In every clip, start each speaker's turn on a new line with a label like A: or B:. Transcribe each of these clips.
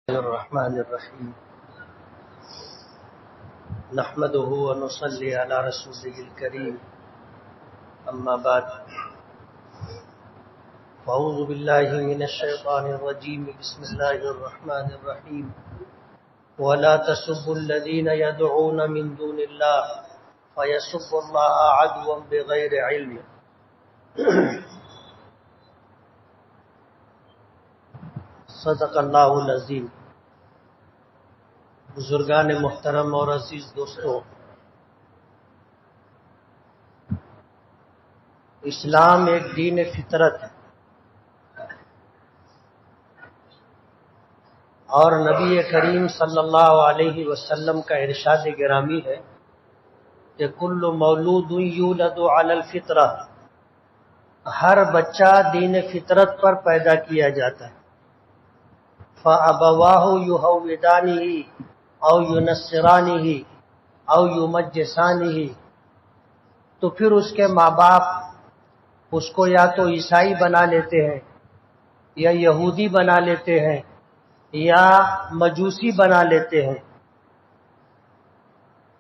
A: الرحمن الرحیم نحمده ونصلي على رسوله الكريم اما بعد فاعوذ بالله من الشیطان الرجیم بسم الله الرحمن الرحیم ولا تسبوا الذين يدعون من دون الله فيسبوا الله عدوا بغير علم صدق اللہ العظیم۔ بزرگان محترم اور عزیز دوستوں، اسلام ایک دین فطرت ہے اور نبی کریم صلی اللہ علیہ وسلم کا ارشاد گرامی ہے کہ کل مولود یولد علی الفطرہ، ہر بچہ دین فطرت پر پیدا کیا جاتا ہے۔ فَأَبَوَاهُ يُهَوِّدَانِهِ او يُنَصِّرَانِهِ او يُمَجِّسَانِهِ، تو پھر اس کے ماں باپ اس کو یا تو عیسائی بنا لیتے ہیں یا یہودی بنا لیتے ہیں یا مجوسی بنا لیتے ہیں،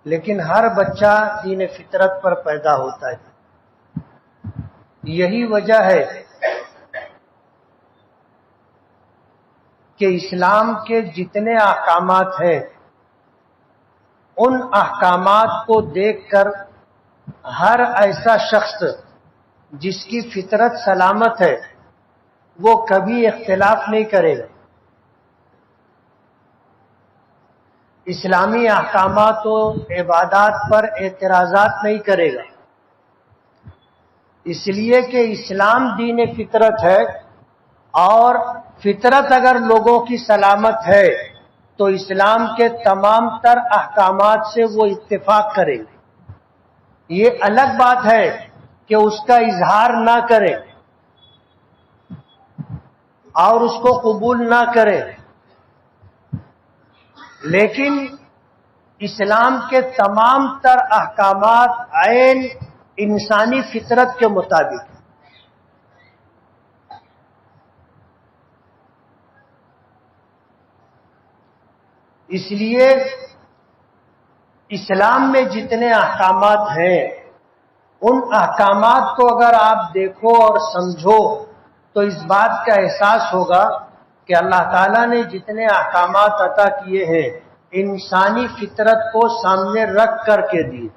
A: لیکن ہر بچہ دین فطرت پر پیدا ہوتا ہے۔ یہی وجہ ہے کہ اسلام کے جتنے احکامات ہیں ان احکامات کو دیکھ کر ہر ایسا شخص جس کی فطرت سلامت ہے وہ کبھی اختلاف نہیں کرے گا، اسلامی احکامات و عبادات پر اعتراضات نہیں کرے گا، اس لیے کہ اسلام دین فطرت ہے، اور فطرت اگر لوگوں کی سلامت ہے تو اسلام کے تمام تر احکامات سے وہ اتفاق کریں گے۔ یہ الگ بات ہے کہ اس کا اظہار نہ کریں اور اس کو قبول نہ کریں، لیکن اسلام کے تمام تر احکامات عین انسانی فطرت کے مطابق۔ اس لیے اسلام میں جتنے احکامات ہیں ان احکامات کو اگر آپ دیکھو اور سمجھو تو اس بات کا احساس ہوگا کہ اللہ تعالیٰ نے جتنے احکامات عطا کیے ہیں انسانی فطرت کو سامنے رکھ کر کے دیے۔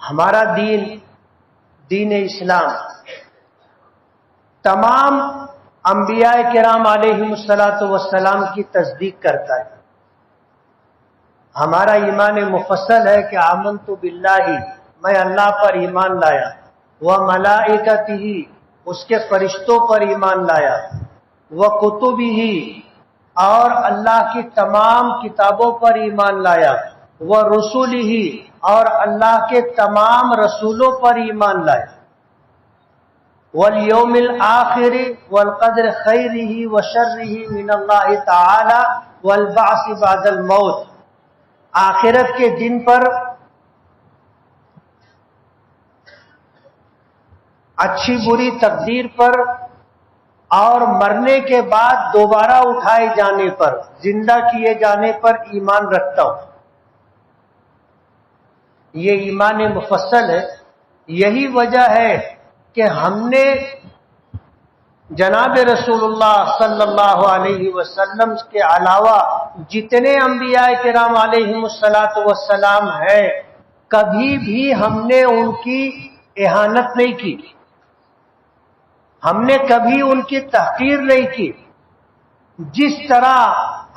A: ہمارا دین اسلام تمام انبیاء کرام علیہم الصلوۃ کی تصدیق کرتا ہے۔ ہمارا ایمان مفصل ہے کہ آمنت باللہ، میں اللہ پر ایمان لایا، وملائکتہ، اس کے فرشتوں پر ایمان لایا، وکتبہ، اور اللہ کی تمام کتابوں پر ایمان لایا، ورسلہ، اور اللہ کے تمام رسولوں پر ایمان لایا، والیوم الآخر والقدر خیرہ وشرہ من اللہ تعالی والبعث بعد الموت، آخرت کے دن پر، اچھی بری تقدیر پر، اور مرنے کے بعد دوبارہ اٹھائے جانے پر، زندہ کیے جانے پر ایمان رکھتا ہوں۔ یہ ایمان مفصل ہے۔ یہی وجہ ہے کہ ہم نے جناب رسول اللہ صلی اللہ علیہ وسلم کے علاوہ جتنے انبیاء کرام علیہم السلام ہیں کبھی بھی ہم نے ان کی اہانت نہیں کی، ہم نے کبھی ان کی تحقیر نہیں کی۔ جس طرح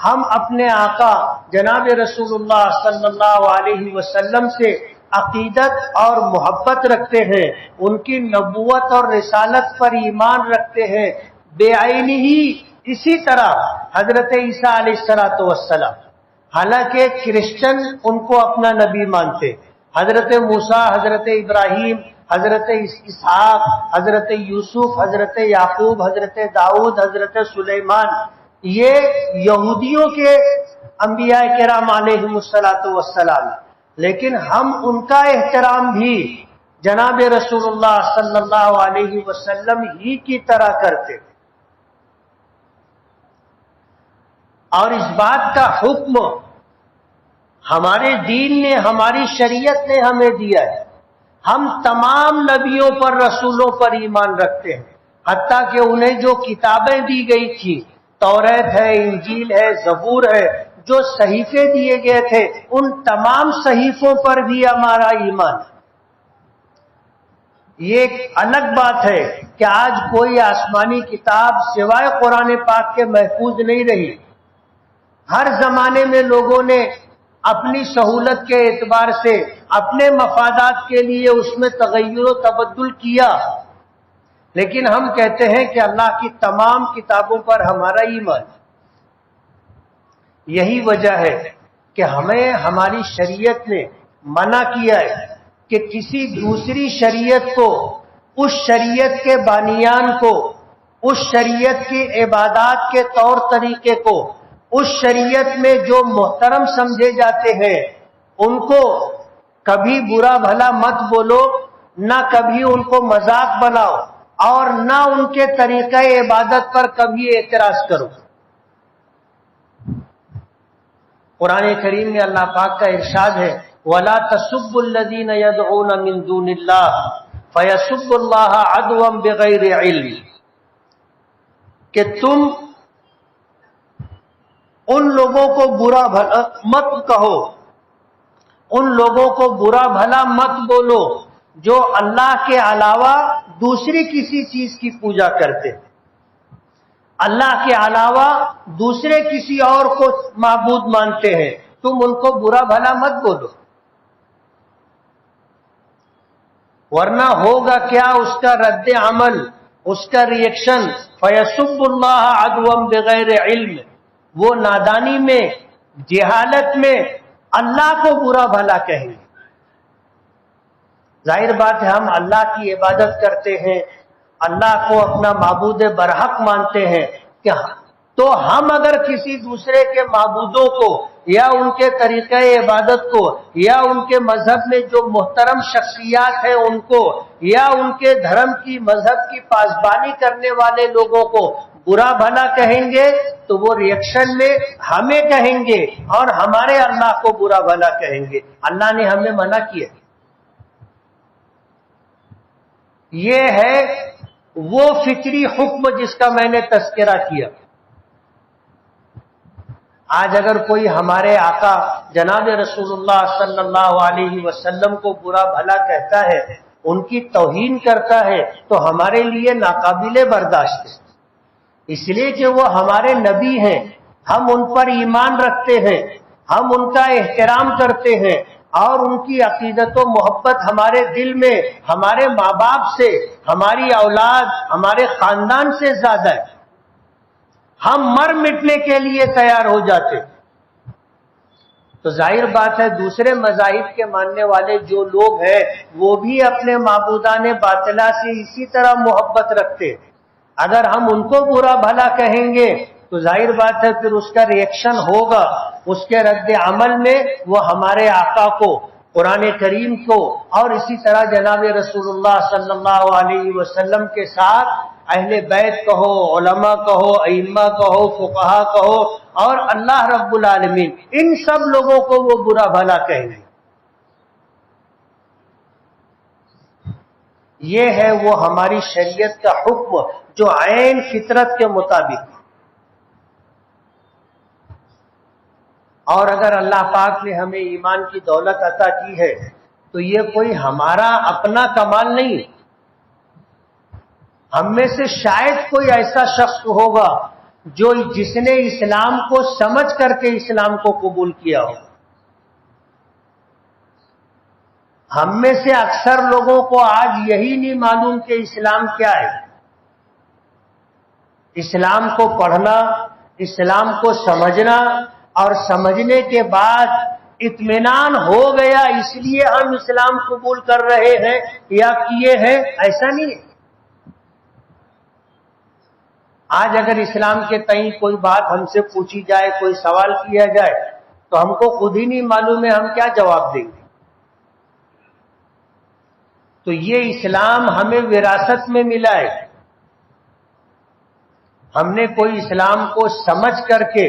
A: ہم اپنے آقا جناب رسول اللہ صلی اللہ علیہ وسلم سے عقیدت اور محبت رکھتے ہیں، ان کی نبوت اور رسالت پر ایمان رکھتے ہیں، بے عینی ہی اسی طرح حضرت عیسیٰ علیہ السلام، حالانکہ کرسچن ان کو اپنا نبی مانتے، حضرت موسیٰ، حضرت ابراہیم، حضرت اسحاق، حضرت یوسف، حضرت یعقوب، حضرت داؤد، حضرت سلیمان، یہ یہودیوں کے انبیاء کرام علیہم السلام، لیکن ہم ان کا احترام بھی جناب رسول اللہ صلی اللہ علیہ وسلم ہی کی طرح کرتے۔ اور اس بات کا حکم ہمارے دین نے، ہماری شریعت نے ہمیں دیا ہے۔ ہم تمام نبیوں پر، رسولوں پر ایمان رکھتے ہیں، حتیٰ کہ انہیں جو کتابیں دی گئی تھی، توریت ہے، انجیل ہے، زبور ہے، جو صحیفے دیے گئے تھے، ان تمام صحیفوں پر بھی ہمارا ایمان ہے۔ یہ ایک الگ بات ہے کہ آج کوئی آسمانی کتاب سوائے قرآن پاک کے محفوظ نہیں رہی۔ ہر زمانے میں لوگوں نے اپنی سہولت کے اعتبار سے، اپنے مفادات کے لیے اس میں تغیر و تبدل کیا، لیکن ہم کہتے ہیں کہ اللہ کی تمام کتابوں پر ہمارا ایمان ہے۔ یہی وجہ ہے کہ ہمیں ہماری شریعت نے منع کیا ہے کہ کسی دوسری شریعت کو، اس شریعت کے بانیان کو، اس شریعت کی عبادات کے طور طریقے کو، اس شریعت میں جو محترم سمجھے جاتے ہیں، ان کو کبھی برا بھلا مت بولو، نہ کبھی ان کو مذاق بناؤ، اور نہ ان کے طریقہ عبادت پر کبھی اعتراض کرو۔ قرآن کریم میں اللہ پاک کا ارشاد ہے، وَلَا تَسُبُّوا الَّذِينَ يَدْعُونَ مِن دُونِ اللَّهِ فَيَسُبُّوا اللَّهَ عَدْوًا بِغَيْرِ عِلْمٍ، کہ تم ان لوگوں کو برا بھلا مت کہو، ان لوگوں کو برا بھلا مت بولو جو اللہ کے علاوہ دوسری کسی چیز کی پوجا کرتے، اللہ کے علاوہ دوسرے کسی اور کو معبود مانتے ہیں، تم ان کو برا بھلا مت بولو، ورنہ ہوگا کیا اس کا رد عمل، اس کا ریئیکشن، فَيَسُبُّ اللَّهَ عَدْوًا بِغَيْرِ عِلْمٍ، وہ نادانی میں، جہالت میں اللہ کو برا بھلا کہیں گے۔ ظاہر بات ہے ہم اللہ کی عبادت کرتے ہیں، اللہ کو اپنا معبود برحق مانتے ہیں، تو ہم اگر کسی دوسرے کے معبودوں کو یا ان کے طریقہ عبادت کو یا ان کے مذہب میں جو محترم شخصیات ہیں ان کو یا ان کے دھرم کی، مذہب کی پاسبانی کرنے والے لوگوں کو برا بھلا کہیں گے تو وہ ریئیکشن میں ہمیں کہیں گے اور ہمارے اللہ کو برا بھلا کہیں گے۔ اللہ نے ہمیں منع کیا۔ یہ ہے وہ فطری حکم جس کا میں نے تذکرہ کیا۔ آج اگر کوئی ہمارے آقا جناب رسول اللہ صلی اللہ علیہ وسلم کو برا بھلا کہتا ہے، ان کی توہین کرتا ہے، تو ہمارے لیے ناقابل برداشت ہے، اس لیے کہ وہ ہمارے نبی ہیں، ہم ان پر ایمان رکھتے ہیں، ہم ان کا احترام کرتے ہیں، اور ان کی عقیدت و محبت ہمارے دل میں ہمارے ماں باپ سے، ہماری اولاد، ہمارے خاندان سے زیادہ ہے۔ ہم مر مٹنے کے لیے تیار ہو جاتے۔ تو ظاہر بات ہے دوسرے مذاہب کے ماننے والے جو لوگ ہیں وہ بھی اپنے معبودان باطلہ سے اسی طرح محبت رکھتے۔ اگر ہم ان کو برا بھلا کہیں گے تو ظاہر بات ہے پھر اس کا ریئیکشن ہوگا، اس کے رد عمل میں وہ ہمارے آقا کو، قرآن کریم کو، اور اسی طرح جناب رسول اللہ صلی اللہ علیہ وسلم کے ساتھ اہل بیت کہو، علماء کہو، ائمہ کہو، فقہا کہو، اور اللہ رب العالمین، ان سب لوگوں کو وہ برا بھلا کہیں گے۔ یہ ہے وہ ہماری شریعت کا حکم جو عین فطرت کے مطابق۔ اور اگر اللہ پاک نے ہمیں ایمان کی دولت عطا کی ہے تو یہ کوئی ہمارا اپنا کمال نہیں، ہم میں سے شاید کوئی ایسا شخص ہوگا جس نے اسلام کو سمجھ کر کے اسلام کو قبول کیا ہو۔ ہم میں سے اکثر لوگوں کو آج یہی نہیں معلوم کہ اسلام کیا ہے۔ اسلام کو پڑھنا، اسلام کو سمجھنا، اور سمجھنے کے بعد اطمینان ہو گیا اس لیے ہم اسلام قبول کر رہے ہیں یا کیے ہیں، ایسا نہیں ہے۔ آج اگر اسلام کے تئیں کوئی بات ہم سے پوچھی جائے، کوئی سوال کیا جائے تو ہم کو خود ہی نہیں معلوم ہے ہم کیا جواب دیں گے۔ تو یہ اسلام ہمیں وراثت میں ملا ہے، ہم نے کوئی اسلام کو سمجھ کر کے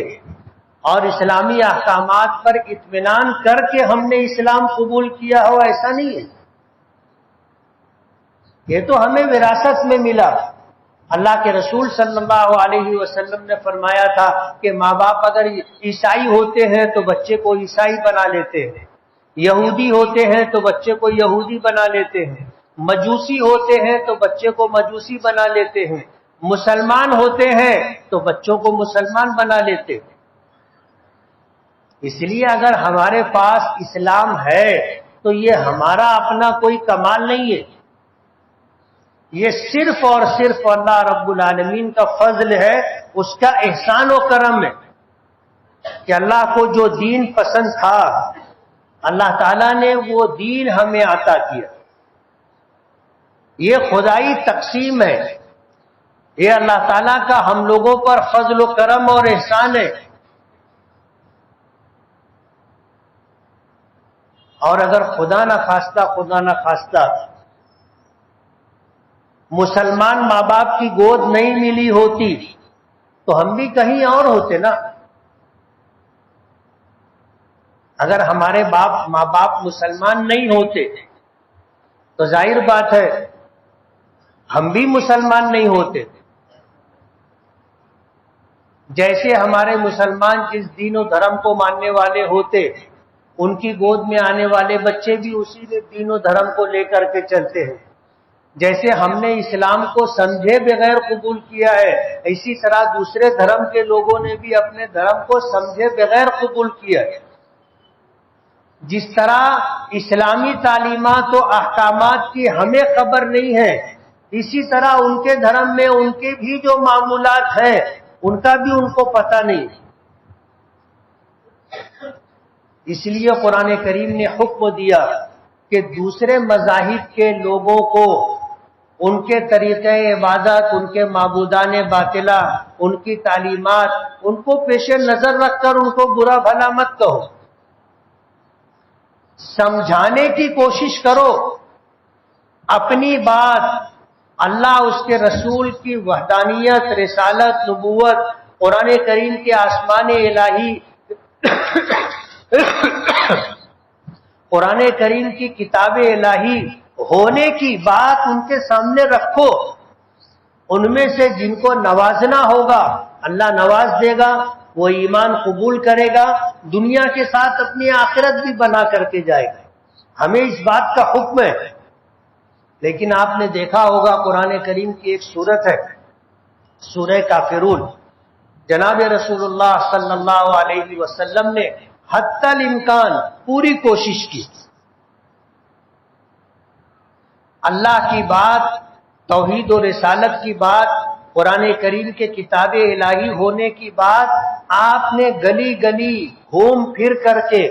A: اور اسلامی احکامات پر اطمینان کر کے ہم نے اسلام قبول کیا ہو، ایسا نہیں ہے۔ یہ تو ہمیں وراثت میں ملا۔ اللہ کے رسول صلی اللہ علیہ وسلم نے فرمایا تھا کہ ماں باپ اگر عیسائی ہوتے ہیں تو بچے کو عیسائی بنا لیتے ہیں، یہودی ہوتے ہیں تو بچے کو یہودی بنا لیتے ہیں، مجوسی ہوتے ہیں تو بچے کو مجوسی بنا لیتے ہیں، مسلمان ہوتے ہیں تو بچوں کو مسلمان بنا لیتے ہیں۔ اس لیے اگر ہمارے پاس اسلام ہے تو یہ ہمارا اپنا کوئی کمال نہیں ہے، یہ صرف اور صرف اللہ رب العالمین کا فضل ہے، اس کا احسان و کرم ہے کہ اللہ کو جو دین پسند تھا اللہ تعالیٰ نے وہ دین ہمیں عطا کیا۔ یہ خدائی تقسیم ہے، یہ اللہ تعالیٰ کا ہم لوگوں پر فضل و کرم اور احسان ہے۔ اور اگر خدا نہ خواستہ مسلمان ماں باپ کی گود نہیں ملی ہوتی تو ہم بھی کہیں اور ہوتے نا۔ اگر ہمارے ماں باپ مسلمان نہیں ہوتے تو ظاہر بات ہے ہم بھی مسلمان نہیں ہوتے۔ جیسے ہمارے مسلمان جس دین و دھرم کو ماننے والے ہوتے ان کی گود میں آنے والے بچے بھی اسی دین و دھرم کو لے کر کے چلتے ہیں۔ جیسے ہم نے اسلام کو سمجھے بغیر قبول کیا ہے، اسی طرح دوسرے دھرم کے لوگوں نے بھی اپنے دھرم کو سمجھے بغیر قبول کیا ہے۔ جس طرح اسلامی تعلیمات و احکامات کی ہمیں خبر نہیں ہے، اسی طرح ان کے دھرم میں ان کے بھی جو معمولات ہیں ان کا بھی ان کو پتہ نہیں۔ اس لیے قرآن کریم نے حکم دیا کہ دوسرے مذاہب کے لوگوں کو ان کے طریقہ عبادت، ان کے معبودان باطلہ، ان کی تعلیمات، ان کو پیش نظر رکھ کر ان کو برا بھلا مت کہو، سمجھانے کی کوشش کرو۔ اپنی بات اللہ، اس کے رسول کی وحدانیت، رسالت، نبوت، قرآن کریم کے آسمان الہی قرآن کریم کی کتاب الہی ہونے کی بات ان کے سامنے رکھو۔ ان میں سے جن کو نوازنا ہوگا اللہ نواز دے گا، وہ ایمان قبول کرے گا، دنیا کے ساتھ اپنی آخرت بھی بنا کر کے جائے گا۔ ہمیں اس بات کا حکم ہے۔ لیکن آپ نے دیکھا ہوگا قرآن کریم کی ایک سورت ہے سورہ کافرون، جناب رسول اللہ صلی اللہ علیہ وسلم نے حتی الامکان پوری کوشش کی، اللہ کی بات، توحید و رسالت کی بات، قرآن کریم کے کتاب الہی ہونے کی بات آپ نے گلی گلی گھوم پھر کر کے،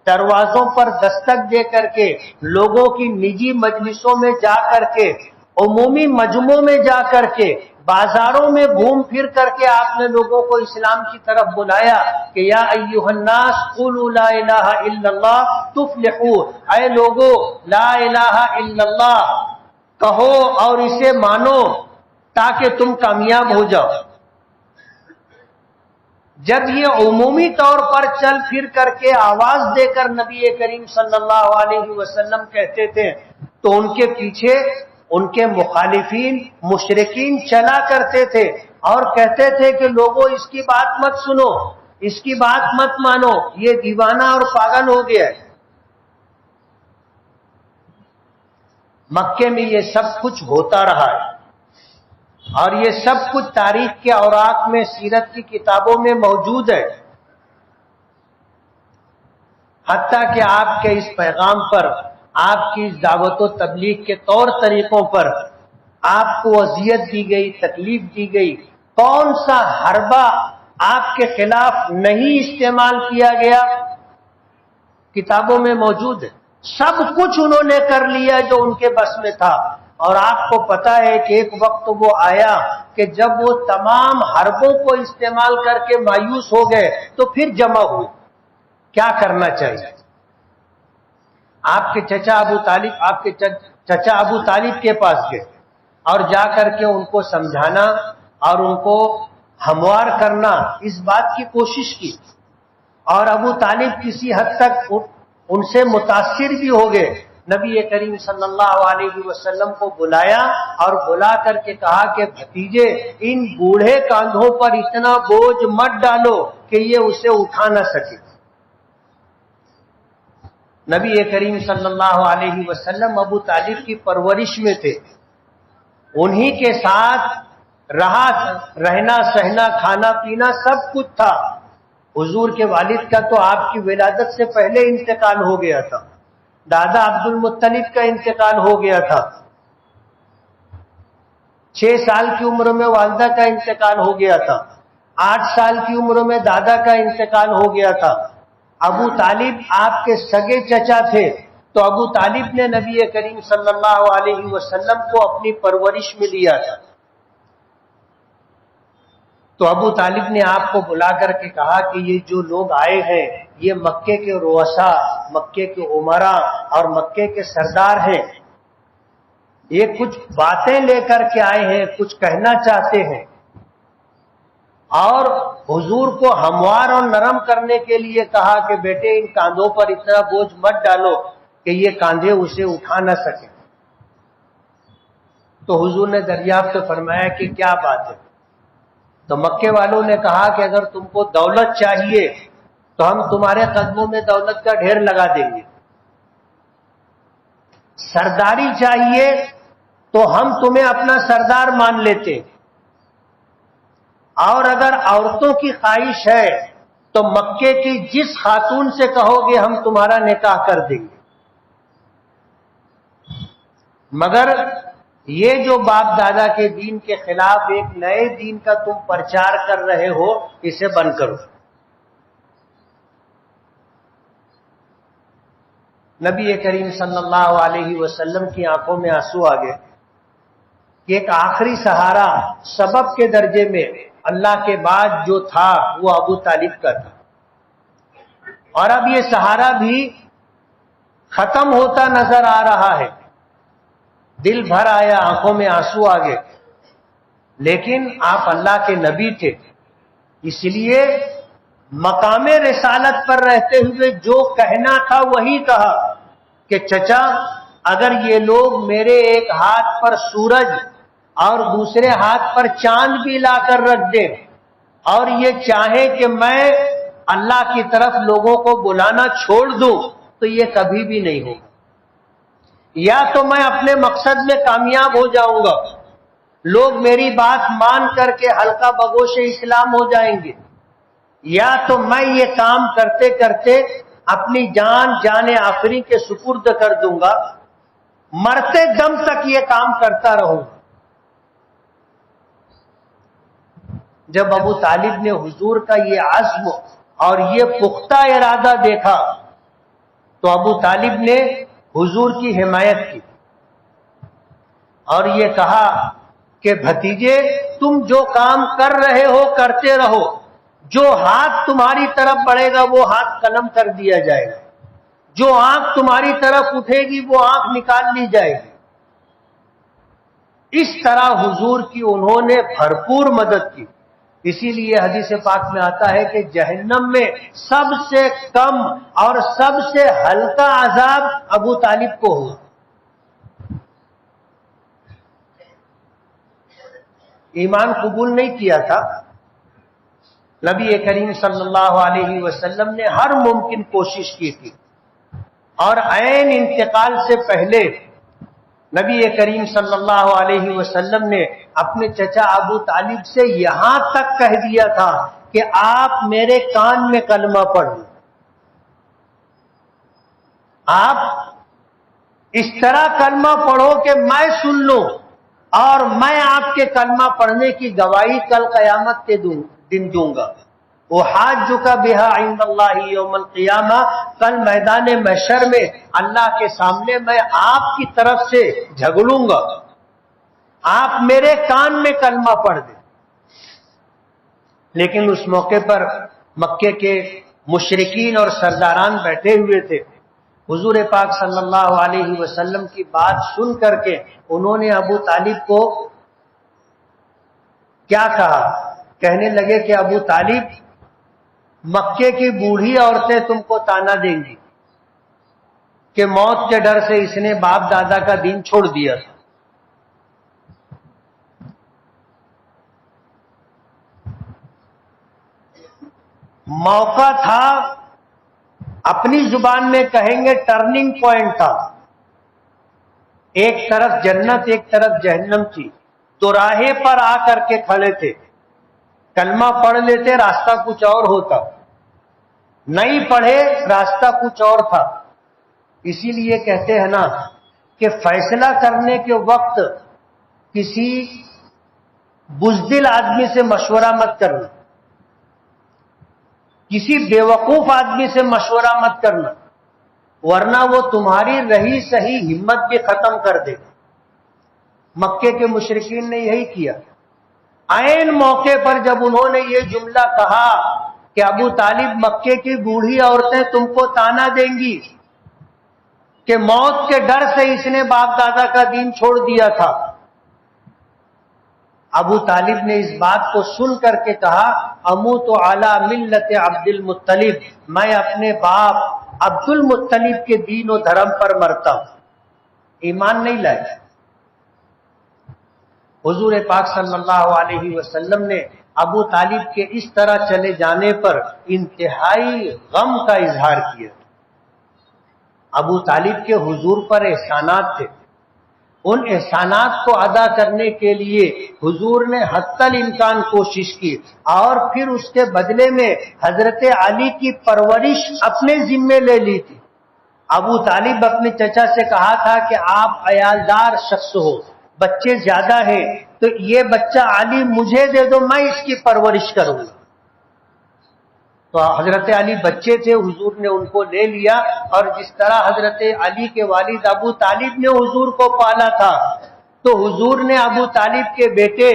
A: دروازوں پر دستک دے کر کے، لوگوں کی نجی مجلسوں میں جا کر کے، عمومی مجمعوں میں جا کر کے، بازاروں میں گھوم پھر کر کے آپ نے لوگوں کو اسلام کی طرف بلایا کہ یا ایھا الناس قولوا لا الہ الا اللہ تفلحوا، اے لوگو لا الہ الا اللہ کہو اور اسے مانو تاکہ تم کامیاب ہو جاؤ۔ جب یہ عمومی طور پر چل پھر کر کے آواز دے کر نبی کریم صلی اللہ علیہ وسلم کہتے تھے تو ان کے پیچھے ان کے مخالفین مشرکین چلا کرتے تھے اور کہتے تھے کہ لوگوں اس کی بات مت سنو، اس کی بات مت مانو، یہ دیوانہ اور پاگل ہو گیا ہے۔ مکے میں یہ سب کچھ ہوتا رہا ہے اور یہ سب کچھ تاریخ کے اوراق میں، سیرت کی کتابوں میں موجود ہے۔ حتیٰ کہ آپ کے اس پیغام پر، آپ کی اس دعوت و تبلیغ کے طور طریقوں پر آپ کو اذیت دی گئی، تکلیف دی گئی، کون سا حربہ آپ کے خلاف نہیں استعمال کیا گیا، کتابوں میں موجود ہے۔ سب کچھ انہوں نے کر لیا جو ان کے بس میں تھا، اور آپ کو پتا ہے کہ ایک وقت وہ آیا کہ جب وہ تمام حربوں کو استعمال کر کے مایوس ہو گئے تو پھر جمع ہوئے۔ کیا کرنا چاہیے؟ آپ کے چچا ابو طالب کے پاس گئے اور جا کر کے ان کو سمجھانا اور ان کو ہموار کرنا، اس بات کی کوشش کی اور ابو طالب کسی حد تک ان سے متاثر بھی ہو گئے. نبی کریم صلی اللہ علیہ وسلم کو بلایا اور بلا کر کے کہا کہ بھتیجے ان بوڑھے کاندھوں پر اتنا بوجھ مت ڈالو کہ یہ اسے اٹھا نہ سکے. نبی کریم صلی اللہ علیہ وسلم ابو طالب کی پرورش میں تھے، انہی کے ساتھ رہنا سہنا کھانا پینا سب کچھ تھا. حضور کے والد کا تو آپ کی ولادت سے پہلے انتقال ہو گیا تھا، دادا عبد المطلب کا انتقال ہو گیا تھا. 6 سال کی عمر میں والدہ کا انتقال ہو گیا تھا، 8 سال کی عمر میں دادا کا انتقال ہو گیا تھا. ابو طالب آپ کے سگے چچا تھے، تو ابو طالب نے نبی کریم صلی اللہ علیہ وسلم کو اپنی پرورش میں لیا تھا. تو ابو طالب نے آپ کو بلا کر کے کہا کہ یہ جو لوگ آئے ہیں یہ مکے کے رؤسا، مکے کے عمرا اور مکے کے سردار ہیں، یہ کچھ باتیں لے کر کے آئے ہیں، کچھ کہنا چاہتے ہیں. اور حضور کو ہموار اور نرم کرنے کے لیے کہا کہ بیٹے ان کاندھوں پر اتنا بوجھ مت ڈالو کہ یہ کاندھے اسے اٹھا نہ سکیں. تو حضور نے دریافت فرمایا کہ کیا بات ہے؟ تو مکے والوں نے کہا کہ اگر تم کو دولت چاہیے تو ہم تمہارے قدموں میں دولت کا ڈھیر لگا دیں گے، سرداری چاہیے تو ہم تمہیں اپنا سردار مان لیتے، اور اگر عورتوں کی خواہش ہے تو مکے کی جس خاتون سے کہو گے ہم تمہارا نکاح کر دیں گے. مگر یہ جو باپ دادا کے دین کے خلاف ایک نئے دین کا تم پرچار کر رہے ہو، اسے بند کرو. نبی کریم صلی اللہ علیہ وسلم کی آنکھوں میں آنسو آ گئے کہ ایک آخری سہارا سبب کے درجے میں اللہ کے بعد جو تھا وہ ابو طالب کا تھا، اور اب یہ سہارا بھی ختم ہوتا نظر آ رہا ہے. دل بھر آیا، آنکھوں میں آنسو آ گئے. لیکن آپ اللہ کے نبی تھے، اس لیے مقام رسالت پر رہتے ہوئے جو کہنا تھا وہی کہا کہ چچا اگر یہ لوگ میرے ایک ہاتھ پر سورج اور دوسرے ہاتھ پر چاند بھی لا کر رکھ دیں اور یہ چاہیں کہ میں اللہ کی طرف لوگوں کو بلانا چھوڑ دوں تو یہ کبھی بھی نہیں ہوگا. یا تو میں اپنے مقصد میں کامیاب ہو جاؤں گا، لوگ میری بات مان کر کے حلقہ بگوش اسلام ہو جائیں گے، یا تو میں یہ کام کرتے کرتے اپنی جان آخری کے سپرد کر دوں گا، مرتے دم تک یہ کام کرتا رہوں گا. جب ابو طالب نے حضور کا یہ عزم اور یہ پختہ ارادہ دیکھا تو ابو طالب نے حضور کی حمایت کی اور یہ کہا کہ بھتیجے تم جو کام کر رہے ہو کرتے رہو، جو ہاتھ تمہاری طرف بڑھے گا وہ ہاتھ قلم کر دیا جائے گا، جو آنکھ تمہاری طرف اٹھے گی وہ آنکھ نکال لی جائے گی. اس طرح حضور کی انہوں نے بھرپور مدد کی. اسی لیے حدیث پاک میں آتا ہے کہ جہنم میں سب سے کم اور سب سے ہلکا عذاب ابو طالب کو ہوا. ایمان قبول نہیں کیا تھا. نبی کریم صلی اللہ علیہ وسلم نے ہر ممکن کوشش کی تھی، اور عین انتقال سے پہلے نبی کریم صلی اللہ علیہ وسلم نے اپنے چچا ابو طالب سے یہاں تک کہہ دیا تھا کہ آپ میرے کان میں کلمہ پڑھ لیں، آپ اس طرح کلمہ پڑھو کہ میں سن لوں اور میں آپ کے کلمہ پڑھنے کی گواہی کل قیامت کے دن دوں گا. احاجک بہا عند اللہ یوم القیامہ، کل میدان محشر میں اللہ کے سامنے میں آپ کی طرف سے جھگڑوں گا، آپ میرے کان میں کلمہ پڑھ دیں. لیکن اس موقع پر مکے کے مشرکین اور سرداران بیٹھے ہوئے تھے. حضور پاک صلی اللہ علیہ وسلم کی بات سن کر کے انہوں نے ابو طالب کو کیا کہا؟ کہنے لگے کہ ابو طالب مکے کی بوڑھی عورتیں تم کو تانا دیں گی کہ موت کے ڈر سے اس نے باپ دادا کا دین چھوڑ دیا تھا. موقع تھا، اپنی زبان میں کہیں گے ٹرننگ پوائنٹ تھا. ایک طرف جنت ایک طرف جہنم تھی، تو راہے پر آ کر کے کھڑے تھے. کلمہ پڑھ لیتے راستہ کچھ اور ہوتا، نہیں پڑھے راستہ کچھ اور تھا. اسی لیے کہتے ہیں نا کہ فیصلہ کرنے کے وقت کسی بزدل آدمی سے مشورہ مت کرنا، کسی بیوقوف آدمی سے مشورہ مت کرنا، ورنہ وہ تمہاری رہی صحیح ہمت بھی ختم کر دے گا. مکے کے مشرکین نے یہی کیا. عین موقع پر جب انہوں نے یہ جملہ کہا کہ ابو طالب مکے کی بوڑھی عورتیں تم کو تانا دیں گی کہ موت کے ڈر سے اس نے باپ دادا کا دین چھوڑ دیا تھا، ابو طالب نے اس بات کو سن کر کے کہا اموت علی ملت عبد المطلب، میں اپنے باپ عبد المطلب کے دین و دھرم پر مرتا ہوں. ایمان نہیں لائے. حضور پاک صلی اللہ علیہ وسلم نے ابو طالب کے اس طرح چلے جانے پر انتہائی غم کا اظہار کیا. ابو طالب کے حضور پر احسانات تھے، ان احسانات کو ادا کرنے کے لیے حضور نے حتی الامکان کوشش کی، اور پھر اس کے بدلے میں حضرت علی کی پرورش اپنے ذمے لے لی تھی. ابو طالب اپنے چچا سے کہا تھا کہ آپ عیالدار شخص ہو، بچے زیادہ ہیں، تو یہ بچہ علی مجھے دے دو، میں اس کی پرورش کروں گا. تو حضرت علی بچے تھے، حضور نے ان کو لے لیا، اور جس طرح حضرت علی کے والد ابو طالب نے حضور کو پالا تھا، تو حضور نے ابو طالب کے بیٹے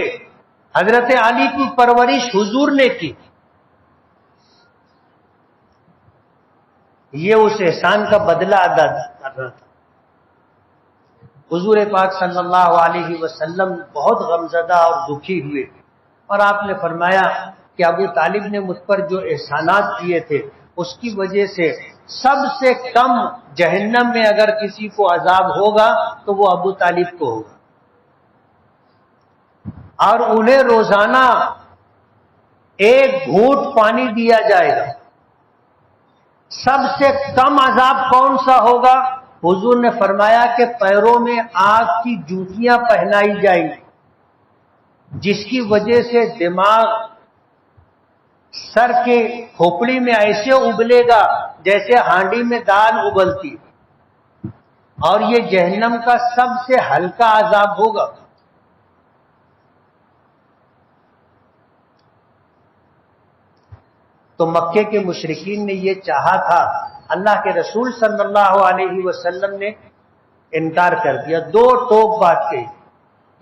A: حضرت علی کی پرورش حضور نے کی. یہ اس احسان کا بدلہ ادا کر رہا تھا. حضور پاک صلی اللہ علیہ وسلم بہت غمزدہ اور دکھی ہوئے، اور آپ نے فرمایا کہ ابو طالب نے مجھ پر جو احسانات کیے تھے اس کی وجہ سے سب سے کم جہنم میں اگر کسی کو عذاب ہوگا تو وہ ابو طالب کو ہوگا، اور انہیں روزانہ ایک گھونٹ پانی دیا جائے گا. سب سے کم عذاب کون سا ہوگا؟ حضور نے فرمایا کہ پیروں میں آگ کی جوتیاں پہنائی جائیں گی، جس کی وجہ سے دماغ سر کے کھوپڑی میں ایسے ابلے گا جیسے ہانڈی میں دال ابلتی، اور یہ جہنم کا سب سے ہلکا عذاب ہوگا. تو مکے کے مشرکین نے یہ چاہا تھا، اللہ کے رسول صلی اللہ علیہ وسلم نے انکار کر دیا. دو ٹوک بات کہی،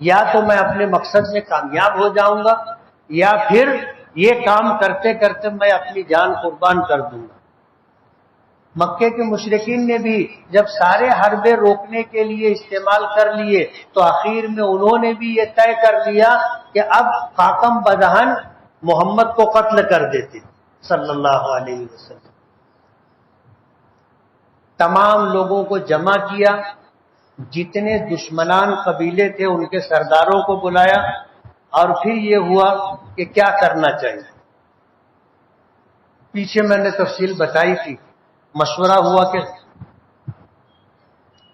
A: یا تو میں اپنے مقصد میں کامیاب ہو جاؤں گا، یا پھر یہ کام کرتے کرتے میں اپنی جان قربان کر دوں گا. مکے کے مشرکین نے بھی جب سارے حربے روکنے کے لیے استعمال کر لیے تو آخر میں انہوں نے بھی یہ طے کر لیا کہ اب خاکم بدہن محمد کو قتل کر دیتے صلی اللہ علیہ وسلم. تمام لوگوں کو جمع کیا، جتنے دشمنان قبیلے تھے ان کے سرداروں کو بلایا، اور پھر یہ ہوا کہ کیا کرنا چاہیے. پیچھے میں نے تفصیل بتائی تھی. مشورہ ہوا کہ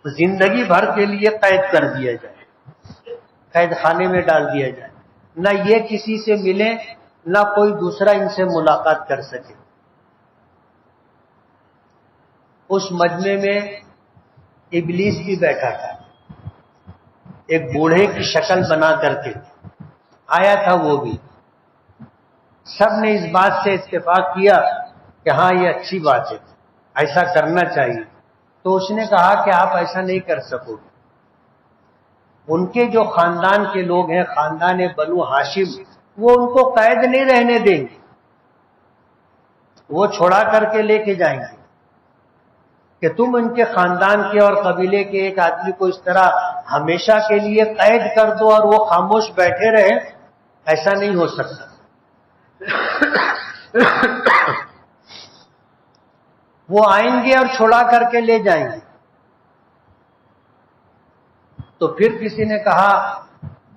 A: زندگی بھر کے لیے قید کر دیا جائے، قید خانے میں ڈال دیا جائے، نہ یہ کسی سے ملے نہ کوئی دوسرا ان سے ملاقات کر سکے. اس مجمع میں ابلیس بھی بیٹھا تھا، ایک بوڑھے کی شکل بنا کر کے آیا تھا وہ بھی. سب نے اس بات سے اتفاق کیا کہ ہاں یہ اچھی بات ہے، ایسا کرنا چاہیے. تو اس نے کہا کہ آپ ایسا نہیں کر سکو گے. ان کے جو خاندان کے لوگ ہیں، خاندان بنو ہاشم، وہ ان کو قید نہیں رہنے دیں گے، وہ چھوڑا کر کے لے کے جائیں گے کہ تم ان کے خاندان کے اور قبیلے کے ایک آدمی کو اس طرح ہمیشہ کے لیے قید کر دو اور وہ خاموش بیٹھے رہے، ایسا نہیں ہو سکتا. وہ آئیں گے اور چھڑا کر کے لے جائیں گے۔ تو پھر کسی نے کہا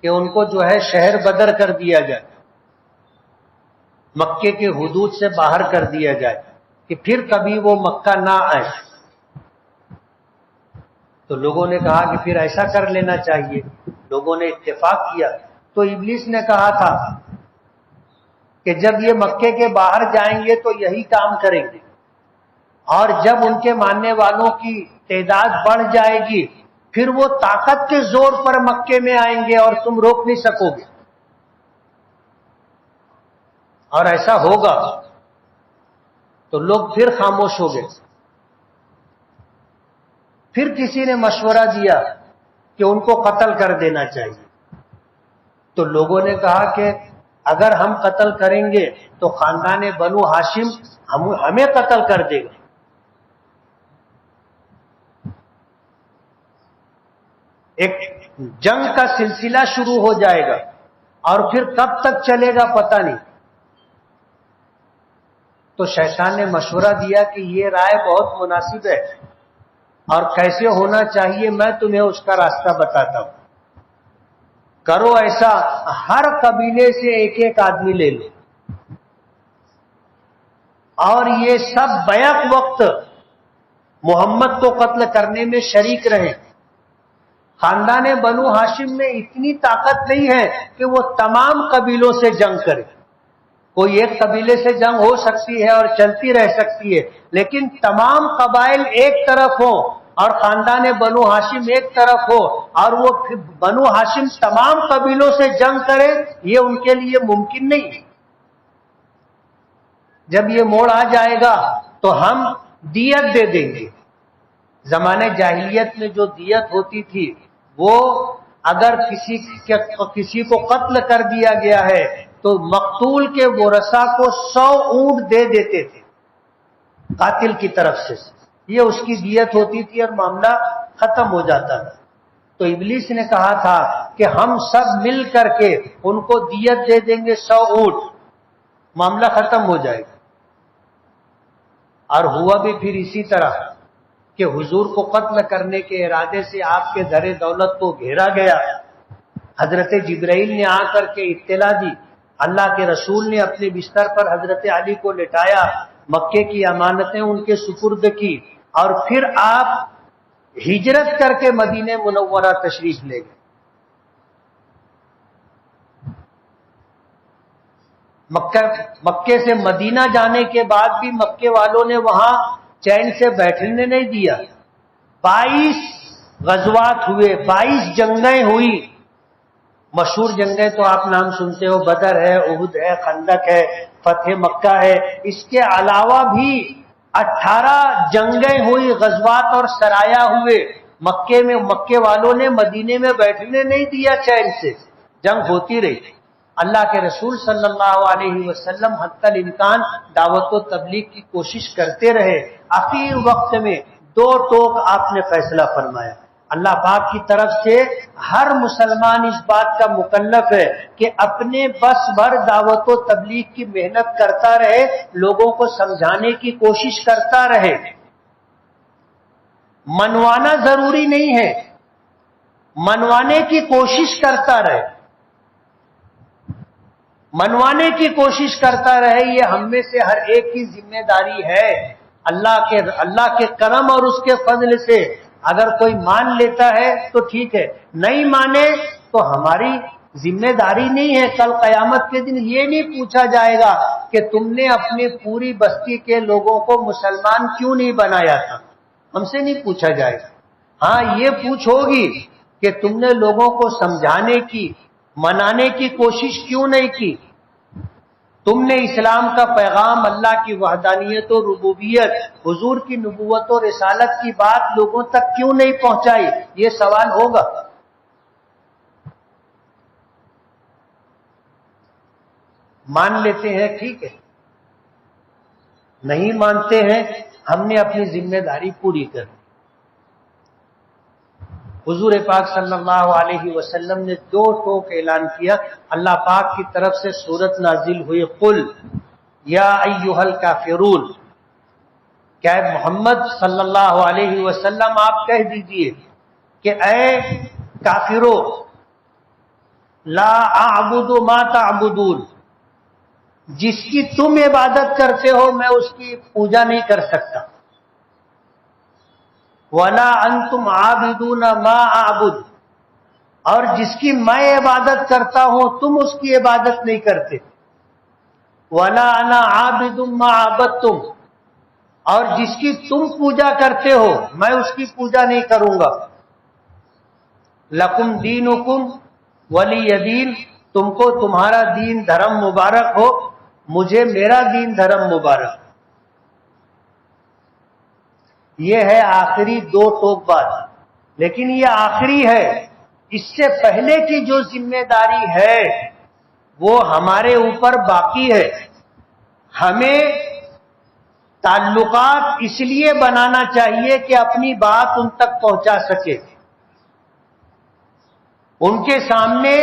A: کہ ان کو جو ہے شہر بدر کر دیا جائے، مکے کے حدود سے باہر کر دیا جائے کہ پھر کبھی وہ مکہ نہ آئے۔ تو لوگوں نے کہا کہ پھر ایسا کر لینا چاہیے، لوگوں نے اتفاق کیا۔ تو ابلیس نے کہا تھا کہ جب یہ مکے کے باہر جائیں گے تو یہی کام کریں گے، اور جب ان کے ماننے والوں کی تعداد بڑھ جائے گی پھر وہ طاقت کے زور پر مکے میں آئیں گے اور تم روک نہیں سکو گے، اور ایسا ہوگا۔ تو لوگ پھر خاموش ہو گئے۔ پھر کسی نے مشورہ دیا کہ ان کو قتل کر دینا چاہیے۔ تو لوگوں نے کہا کہ اگر ہم قتل کریں گے تو خاندان بنو ہاشم ہمیں قتل کر دے گا۔ ایک جنگ کا سلسلہ شروع ہو جائے گا، اور پھر کب تک چلے گا پتہ نہیں۔ تو شیطان نے مشورہ دیا کہ یہ رائے بہت مناسب ہے، اور کیسے ہونا چاہیے میں تمہیں اس کا راستہ بتاتا ہوں۔ کرو ایسا، ہر قبیلے سے ایک ایک آدمی لے لو، اور یہ سب بیک وقت محمد کو قتل کرنے میں شریک رہے۔ خاندان بنو ہاشم میں اتنی طاقت نہیں ہے کہ وہ تمام قبیلوں سے جنگ کرے۔ کوئی ایک قبیلے سے جنگ ہو سکتی ہے اور چلتی رہ سکتی ہے، لیکن تمام قبائل ایک طرف ہوں اور خاندان بنو ہاشم ایک طرف ہو، اور وہ بنو ہاشم تمام قبیلوں سے جنگ کرے، یہ ان کے لیے ممکن نہیں ہے۔ جب یہ موڑ آ جائے گا تو ہم دیت دے دیں گے۔ زمانے جاہلیت میں جو دیت ہوتی تھی، وہ اگر کسی کو قتل کر دیا گیا ہے تو مقتول کے ورثاء کو 100 اونٹ دے دیتے تھے قاتل کی طرف سے، یہ اس کی دیت ہوتی تھی اور معاملہ ختم ہو جاتا تھا۔ تو ابلیس نے کہا تھا کہ ہم سب مل کر کے ان کو دیت دے دیں گے 100 اونٹ، معاملہ ختم ہو جائے گا۔ اور ہوا بھی پھر اسی طرح کہ حضور کو قتل کرنے کے ارادے سے آپ کے در دولت کو گھیرا گیا۔ حضرت جبرائیل نے آ کر کے اطلاع دی، اللہ کے رسول نے اپنے بستر پر حضرت علی کو لٹایا، مکے کی امانتیں ان کے سپرد کی، اور پھر آپ ہجرت کر کے مدینہ منورہ تشریف لے گئے۔ مکے سے مدینہ جانے کے بعد بھی مکے والوں نے وہاں چین سے بیٹھنے نہیں دیا۔ 22 غزوات ہوئے، 22 جنگیں ہوئی۔ مشہور جنگیں تو آپ نام سنتے ہو، بدر ہے، احد ہے، خندق ہے، فتح مکہ ہے۔ اس کے علاوہ بھی 18 جنگیں ہوئی، غزوات اور سرایا ہوئے۔ مکے والوں نے مدینے میں بیٹھنے نہیں دیا، چین سے جنگ ہوتی رہی۔ اللہ کے رسول صلی اللہ علیہ وسلم حتی الامکان دعوت و تبلیغ کی کوشش کرتے رہے۔ آخر وقت میں 2 ٹوک آپ نے فیصلہ فرمایا۔ اللہ پاک کی طرف سے ہر مسلمان اس بات کا مکلف ہے کہ اپنے بس بھر دعوت و تبلیغ کی محنت کرتا رہے، لوگوں کو سمجھانے کی کوشش کرتا رہے۔ منوانا ضروری نہیں ہے، منوانے کی کوشش کرتا رہے، منوانے کی کوشش کرتا رہے۔ یہ ہم میں سے ہر ایک کی ذمہ داری ہے۔ اللہ کے کرم اور اس کے فضل سے اگر کوئی مان لیتا ہے تو ٹھیک ہے، نہیں مانے تو ہماری ذمہ داری نہیں ہے۔ کل قیامت کے دن یہ نہیں پوچھا جائے گا کہ تم نے اپنی پوری بستی کے لوگوں کو مسلمان کیوں نہیں بنایا تھا، ہم سے نہیں پوچھا جائے گا۔ ہاں یہ پوچھ ہوگی کہ تم نے لوگوں کو سمجھانے کی، منانے کی کوشش کیوں نہیں کی، تم نے اسلام کا پیغام، اللہ کی وحدانیت و ربوبیت، حضور کی نبوت و رسالت کی بات لوگوں تک کیوں نہیں پہنچائی، یہ سوال ہوگا۔ مان لیتے ہیں ٹھیک ہے، نہیں مانتے ہیں ہم نے اپنی ذمہ داری پوری کر دی۔ حضور پاک صلی اللہ علیہ وسلم نے 2 ٹوک اعلان کیا۔ اللہ پاک کی طرف سے سورت نازل ہوئی، قل یا ایھا الکافرون، کیا محمد صلی اللہ علیہ وسلم آپ کہہ دیجئے کہ اے کافرو لا اعبد ما تعبدون، جس کی تم عبادت کرتے ہو میں اس کی پوجا نہیں کر سکتا، ولا انتم عابدون ما اعبد، اور جس کی میں عبادت کرتا ہوں تم اس کی عبادت نہیں کرتے، ولا انا عابد ما عبدتم، اور جس کی تم پوجا کرتے ہو میں اس کی پوجا نہیں کروں گا، لکم دینکم ولی دین، تم کو تمہارا دین دھرم مبارک ہو، مجھے میرا دین دھرم مبارک۔ یہ ہے آخری دو ٹوک بات، لیکن یہ آخری ہے، اس سے پہلے کی جو ذمہ داری ہے وہ ہمارے اوپر باقی ہے۔ ہمیں تعلقات اس لیے بنانا چاہیے کہ اپنی بات ان تک پہنچا سکے، ان کے سامنے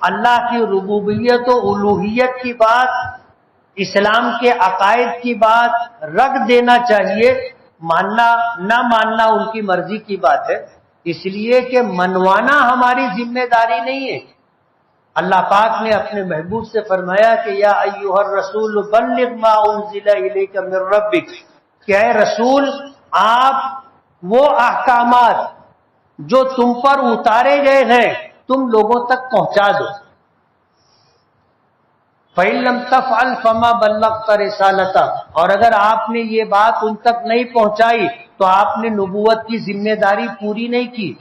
A: اللہ کی ربوبیت و الوہیت کی بات، اسلام کے عقائد کی بات رکھ دینا چاہیے۔ ماننا نہ ماننا ان کی مرضی کی بات ہے، اس لیے کہ منوانا ہماری ذمہ داری نہیں ہے۔ اللہ پاک نے اپنے محبوب سے فرمایا کہ یا ایھا الرسول بلغ ما انزل الیک من ربک، کہ اے رسول آپ وہ احکامات جو تم پر اتارے گئے ہیں تم لوگوں تک پہنچا دو۔ فَإِن لَّمْ تَفْعَلْ فَمَا بَلَّغْتَ رِسَالَتَهُ، اور اگر آپ نے یہ بات ان تک نہیں پہنچائی تو آپ نے نبوت کی ذمہ داری پوری نہیں کی۔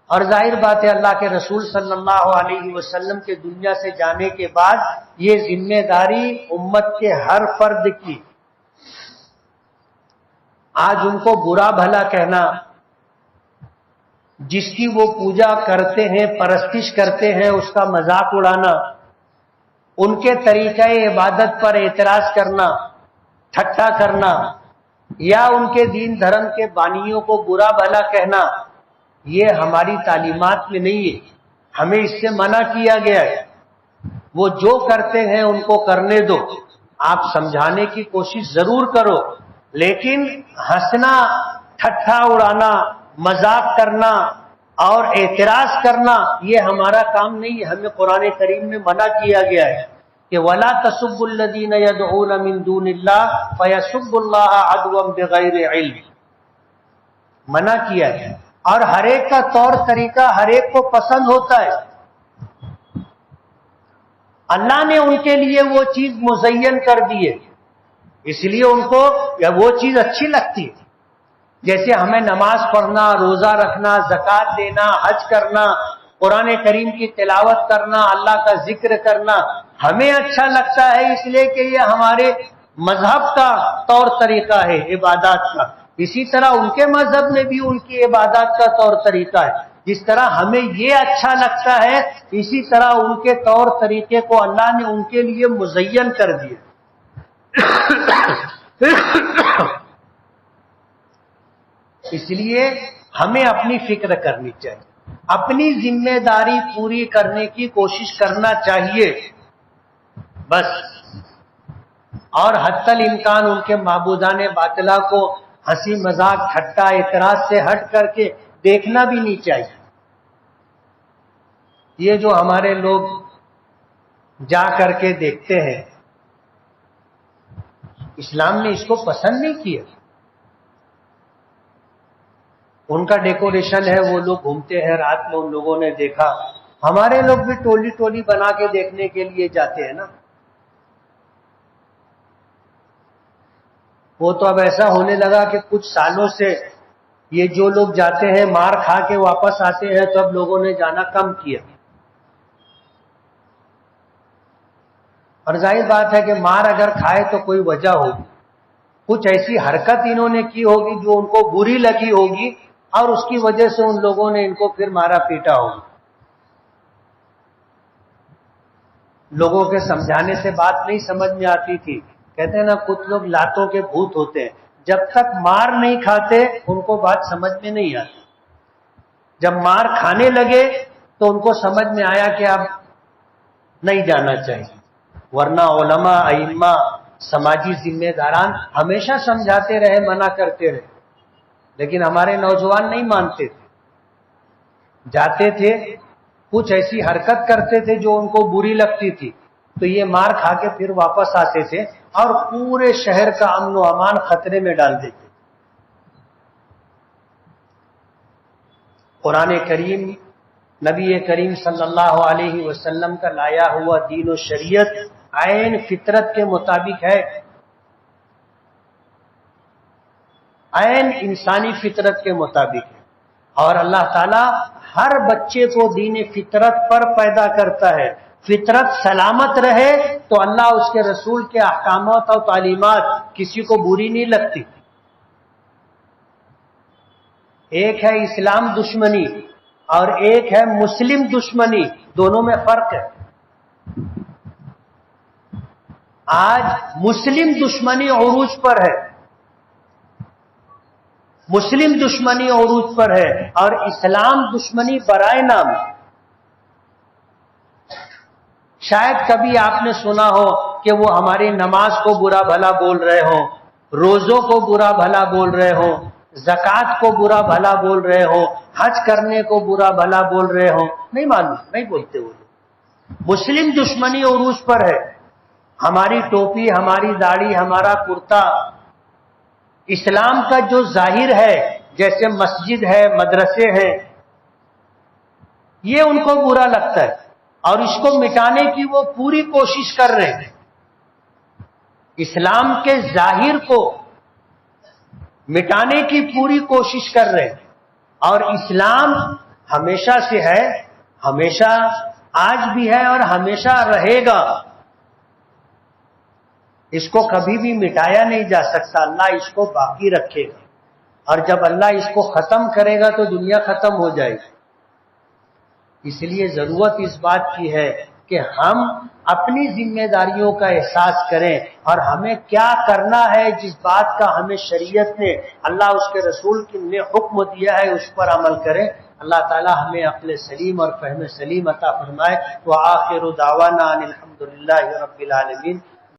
A: اور ظاہر بات ہے اللہ کے رسول صلی اللہ علیہ وسلم کے دنیا سے جانے کے بعد یہ ذمہ داری امت کے ہر فرد کی۔ آج ان کو برا بھلا کہنا، جس کی وہ پوجا کرتے ہیں پرستش کرتے ہیں اس کا مذاق اڑانا، ان کے طریقہ عبادت پر اعتراض کرنا، ٹھٹا کرنا، یا ان کے دین دھرم کے بانیوں کو برا بھلا کہنا، یہ ہماری تعلیمات میں نہیں ہے، ہمیں اس سے منع کیا گیا ہے۔ وہ جو کرتے ہیں ان کو کرنے دو، آپ سمجھانے کی کوشش ضرور کرو، لیکن ہنسنا، ٹھٹا اڑانا، مذاق کرنا اور اعتراض کرنا یہ ہمارا کام نہیں ہے۔ ہمیں قرآن کریم میں منع کیا گیا ہے کہ وَلَا تَسُبُّوا الَّذِينَ يَدْعُونَ مِن دُونِ اللَّهِ فَيَسُبُّوا اللَّهَ عَدْوًا بِغَيْرِ عِلْمٍ، منع کیا ہے۔ اور ہر ایک کا طور طریقہ ہر ایک کو پسند ہوتا ہے، اللہ نے ان کے لیے وہ چیز مزین کر دی ہے، اس لیے ان کو وہ چیز اچھی لگتی ہے۔ جیسے ہمیں نماز پڑھنا، روزہ رکھنا، زکوٰۃ دینا، حج کرنا، قرآن کریم کی تلاوت کرنا، اللہ کا ذکر کرنا ہمیں اچھا لگتا ہے، اس لیے کہ یہ ہمارے مذہب کا طور طریقہ ہے عبادات کا۔ اسی طرح ان کے مذہب میں بھی ان کی عبادات کا طور طریقہ ہے۔ جس طرح ہمیں یہ اچھا لگتا ہے اسی طرح ان کے طور طریقے کو اللہ نے ان کے لیے مزین کر دیا۔ اس لیے ہمیں اپنی فکر کرنی چاہیے، اپنی ذمہ داری پوری کرنے کی کوشش کرنا چاہیے بس، اور حتی الامکان ان کے معبودان باطلہ کو ہنسی مذاق ٹھٹا اعتراض سے ہٹ کر کے دیکھنا بھی نہیں چاہیے۔ یہ جو ہمارے لوگ جا کر کے دیکھتے ہیں، اسلام نے اس کو پسند نہیں کیا۔ ان کا ڈیکوریشن ہے، وہ لوگ گھومتے ہیں، رات میں ان لوگوں نے دیکھا، ہمارے لوگ بھی ٹولی ٹولی بنا کے دیکھنے کے لیے جاتے ہیں نا۔ وہ تو اب ایسا ہونے لگا کہ کچھ سالوں سے یہ جو لوگ جاتے ہیں مار کھا کے واپس آتے ہیں، تو اب لوگوں نے جانا کم کیا۔ اور ظاہر بات ہے کہ مار اگر کھائے تو کوئی وجہ ہوگی، کچھ ایسی حرکت انہوں نے کی ہوگی جو ان کو بری لگی ہوگی، اور اس کی وجہ سے ان لوگوں نے ان کو پھر مارا پیٹا ہوگا۔ لوگوں کے سمجھانے سے بات نہیں سمجھ میں آتی تھی، کہتے ہیں نا کچھ لوگ لاتوں کے بھوت ہوتے ہیں، جب تک مار نہیں کھاتے ان کو بات سمجھ میں نہیں آتی، جب مار کھانے لگے تو ان کو سمجھ میں آیا کہ اب نہیں جانا چاہیے، ورنہ علماء ائمہ سماجی ذمہ داران ہمیشہ سمجھاتے رہے، منع کرتے رہے، لیکن ہمارے نوجوان نہیں مانتے تھے، جاتے تھے کچھ ایسی حرکت کرتے تھے جو ان کو بری لگتی تھی، تو یہ مار کھا کے پھر واپس آتے تھے اور پورے شہر کا امن و امان خطرے میں ڈال دیتے۔ قرآن کریم نبی کریم صلی اللہ علیہ وسلم کا لایا ہوا دین و شریعت عین فطرت کے مطابق ہے، عین انسانی فطرت کے مطابق ہے، اور اللہ تعالی ہر بچے کو دین فطرت پر پیدا کرتا ہے۔ فطرت سلامت رہے تو اللہ اس کے رسول کے احکامات اور تعلیمات کسی کو بری نہیں لگتی۔ ایک ہے اسلام دشمنی اور ایک ہے مسلم دشمنی، دونوں میں فرق ہے۔ آج مسلم دشمنی عروج پر ہے، مسلم دشمنی عروج پر ہے، اور اسلام دشمنی برائے نام۔ شاید کبھی آپ نے سنا ہو کہ وہ ہماری نماز کو برا بھلا بول رہے ہوں، روزوں کو برا بھلا بول رہے ہوں، زکوٰۃ کو برا بھلا بول رہے ہوں، حج کرنے کو برا بھلا بول رہے ہوں، نہیں معلوم، نہیں بولتے وہ لوگ۔ مسلم دشمنی عروج پر ہے، ہماری ٹوپی، ہماری داڑھی، ہمارا کرتا، اسلام کا جو ظاہر ہے، جیسے مسجد ہے، مدرسے ہیں، یہ ان کو برا لگتا ہے اور اس کو مٹانے کی وہ پوری کوشش کر رہے ہیں۔ اسلام کے ظاہر کو مٹانے کی پوری کوشش کر رہے ہیں، اور اسلام ہمیشہ سے ہے، ہمیشہ آج بھی ہے اور ہمیشہ رہے گا، اس کو کبھی بھی مٹایا نہیں جا سکتا۔ اللہ اس کو باقی رکھے گا، اور جب اللہ اس کو ختم کرے گا تو دنیا ختم ہو جائے گی۔ اس لیے ضرورت اس بات کی ہے کہ ہم اپنی ذمہ داریوں کا احساس کریں اور ہمیں کیا کرنا ہے، جس بات کا ہمیں شریعت نے، اللہ اس کے رسول نے حکم دیا ہے، اس پر عمل کریں۔ اللہ تعالی ہمیں عقل سلیم اور فہم سلیم عطا فرمائے۔ وآخر دعوانا ان الحمد للہ رب العالمین۔